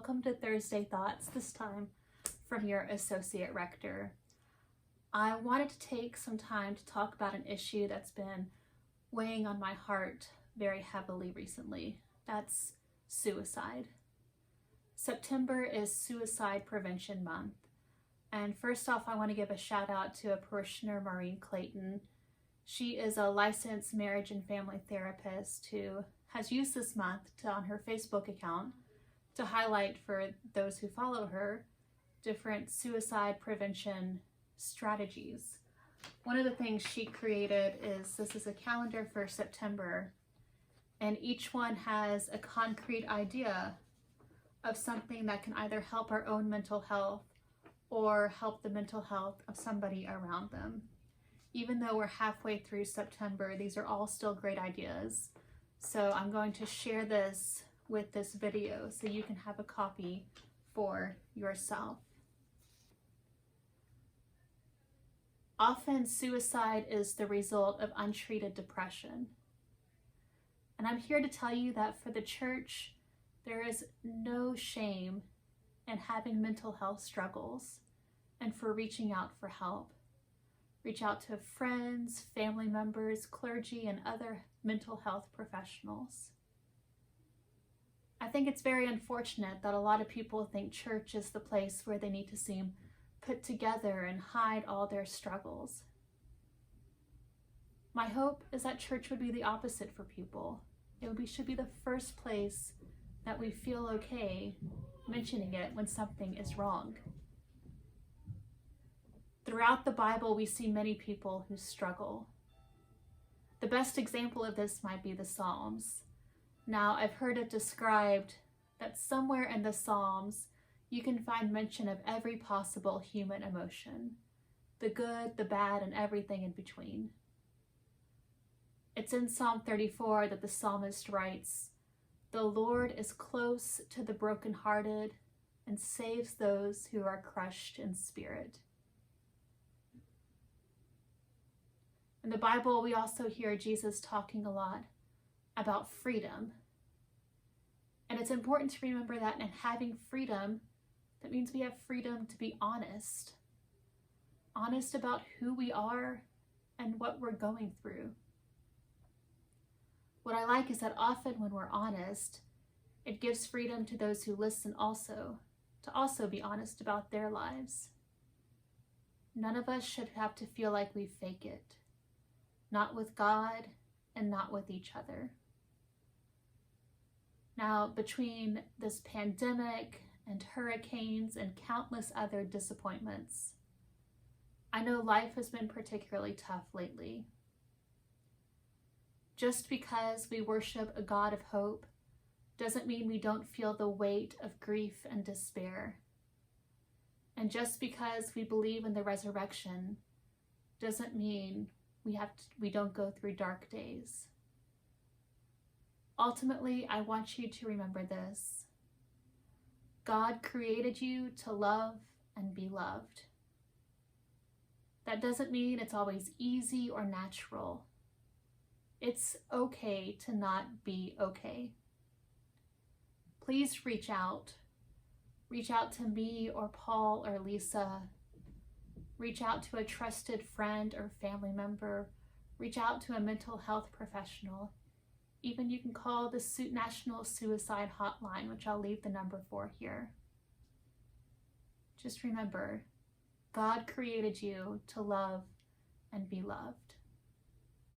welcome to Thursday Thoughts, this time from your Associate Rector. I wanted to take some time to talk about an issue that's been weighing on my heart very heavily recently. That's suicide. September is Suicide Prevention Month. And first off, I want to give a shout out to a parishioner, Maureen Clayton. She is a licensed marriage and family therapist who has used this month on her Facebook account to highlight for those who follow her different suicide prevention strategies. One of the things she created is this is a calendar for September, and each one has a concrete idea of something that can either help our own mental health or help the mental health of somebody around them. Even though we're halfway through September, these are all still great ideas. So I'm going to share this with this video so you can have a copy for yourself. Often suicide is the result of untreated depression. And I'm here to tell you that for the church, there is no shame in having mental health struggles and for reaching out for help. Reach out to friends, family members, clergy, and other mental health professionals. I think it's very unfortunate that a lot of people think church is the place where they need to seem put together and hide all their struggles. My hope is that church would be the opposite for people. Should be the first place that we feel okay mentioning it when something is wrong. Throughout the Bible, we see many people who struggle. The best example of this might be the Psalms. Now, I've heard it described that somewhere in the Psalms, you can find mention of every possible human emotion, the good, the bad, and everything in between. It's in Psalm 34 that the psalmist writes, "The Lord is close to the brokenhearted and saves those who are crushed in spirit." In the Bible, we also hear Jesus talking a lot about freedom. And it's important to remember that in having freedom, that means we have freedom to be honest. Honest about who we are and what we're going through. What I like is that often when we're honest, it gives freedom to those who listen also, to also be honest about their lives. None of us should have to feel like we fake it. Not with God and not with each other. Now, between this pandemic and hurricanes and countless other disappointments, I know life has been particularly tough lately. Just because we worship a God of hope doesn't mean we don't feel the weight of grief and despair. And just because we believe in the resurrection doesn't mean we don't go through dark days. Ultimately, I want you to remember this. God created you to love and be loved. That doesn't mean it's always easy or natural. It's okay to not be okay. Please reach out. Reach out to me or Paul or Lisa. Reach out to a trusted friend or family member. Reach out to a mental health professional. Even you can call the National Suicide Hotline, which I'll leave the number for here. Just remember, God created you to love and be loved.